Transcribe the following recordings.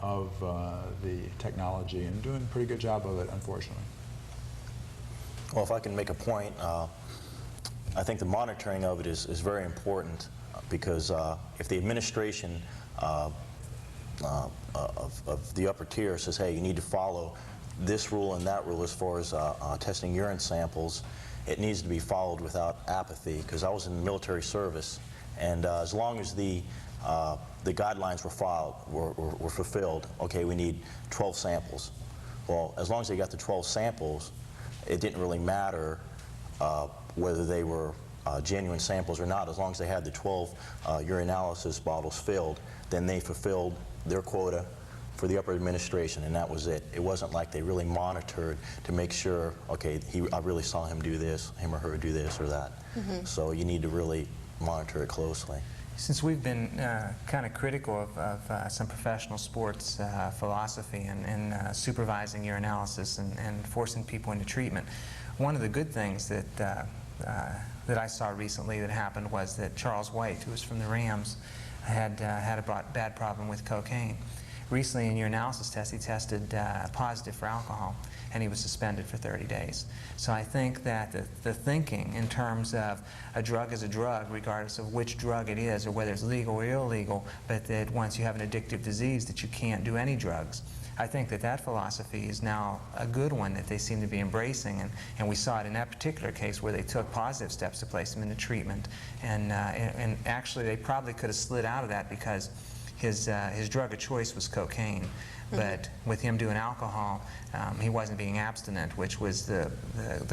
of the technology and doing a pretty good job of it, unfortunately. Well, if I can make a point, I think the monitoring of it is very important because if the administration of the upper tier says, hey, you need to follow this rule and that rule as far as testing urine samples, it needs to be followed without apathy, because I was in military service, and as long as the guidelines were fulfilled, okay, we need 12 samples. Well, as long as they got the 12 samples, it didn't really matter whether they were genuine samples or not. As long as they had the 12 urinalysis bottles filled, then they fulfilled their quota for the upper administration, and that was it. It wasn't like they really monitored to make sure, okay, I really saw him do this, him or her do this or that. So you need to really monitor it closely. Since we've been kind of critical of some professional sports philosophy and supervising urinalysis and forcing people into treatment, one of the good things that I saw recently that happened was that Charles White, who was from the Rams, had a bad problem with cocaine. Recently in urinalysis test, he tested positive for alcohol, and he was suspended for 30 days. So I think that the thinking in terms of a drug is a drug, regardless of which drug it is or whether it's legal or illegal, but that once you have an addictive disease that you can't do any drugs, I think that philosophy is now a good one that they seem to be embracing, and we saw it in that particular case where they took positive steps to place him into treatment, and actually they probably could have slid out of that because his drug of choice was cocaine. But with him doing alcohol, he wasn't being abstinent, which was the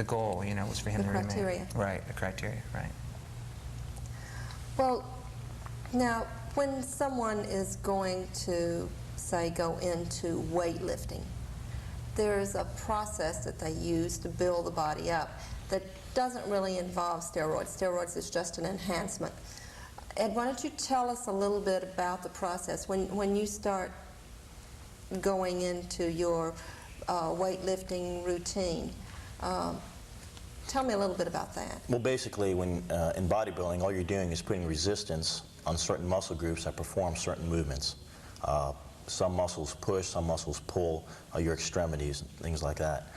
goal, you know, was for him to remain. The criteria. Right, the criteria, right. Well, now, when someone is going to, say, go into weightlifting, there's a process that they use to build the body up that doesn't really involve steroids. Steroids is just an enhancement. Ed, why don't you tell us a little bit about the process when you start going into your weightlifting routine? Tell me a little bit about that. Well, basically, when in bodybuilding, all you're doing is putting resistance on certain muscle groups that perform certain movements. Some muscles push, some muscles pull your extremities, things like that.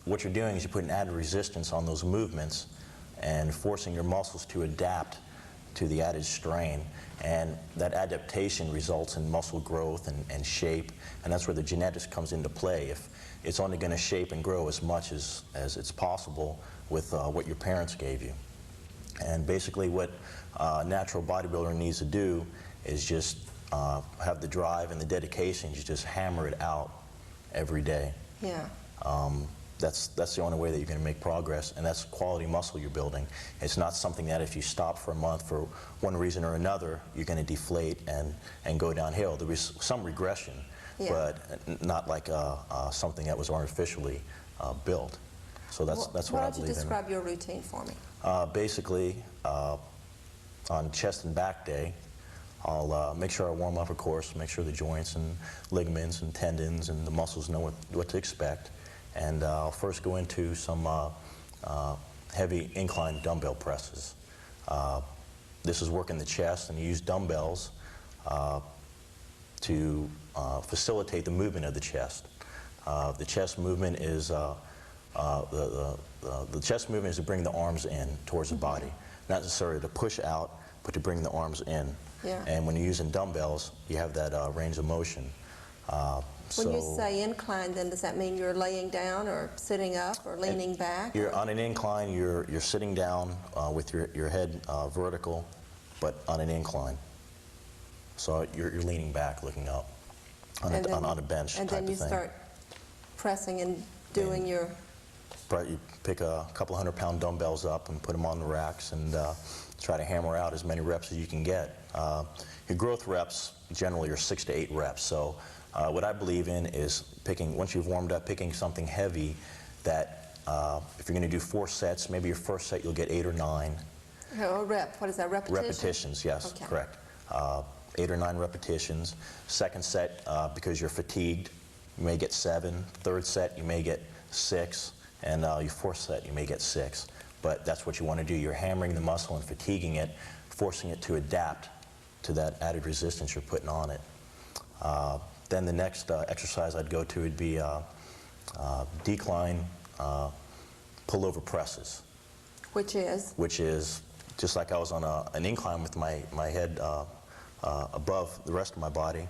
What you're doing is you're putting added resistance on those movements and forcing your muscles to adapt to the added strain, and that adaptation results in muscle growth and shape, and that's where the genetics comes into play. If it's only going to shape and grow as much as it's possible with what your parents gave you. And basically what a natural bodybuilder needs to do is just have the drive and the dedication to just hammer it out every day. Yeah. That's the only way that you're going to make progress, and that's quality muscle you're building. It's not something that if you stop for a month for one reason or another, you're going to deflate and go downhill. There was some regression, but not like something that was artificially built. So that's what I believe in. Why don't you describe your routine for me? Basically, on chest and back day, I'll make sure I warm up, of course, make sure the joints and ligaments and tendons and the muscles know what to expect. And I'll first go into some heavy incline dumbbell presses. This is working the chest, and you use dumbbells to facilitate the movement of the chest. The chest movement is the chest movement is to bring the arms in towards the body, not necessarily to push out, but to bring the arms in. Yeah. And when you're using dumbbells, you have that range of motion. When you say incline, then does that mean you're laying down or sitting up or leaning back? You're on an incline. You're sitting down with your head vertical, but on an incline. So you're leaning back, looking up on a bench. And then you start pressing and doing your. You pick a couple 100-pound dumbbells up and put them on the racks and try to hammer out as many reps as you can get. Your growth reps generally are 6 to 8 reps. So what I believe in is picking, once you've warmed up, picking something heavy that if you're going to do 4 sets, maybe your first set you'll get 8 or 9. A rep, what is that, repetition? Repetitions, yes, okay. Correct. 8 or 9 repetitions. Second set, because you're fatigued, you may get 7. Third set, you may get 6. And your fourth set, you may get 6. But that's what you want to do. You're hammering the muscle and fatiguing it, forcing it to adapt to that added resistance you're putting on it. Then the next exercise I'd go to would be decline pullover presses, Which is? which is just like I was on an incline with my head above the rest of my body.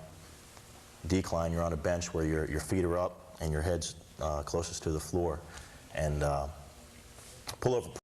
Decline, you're on a bench where your feet are up and your head's closest to the floor. And pullover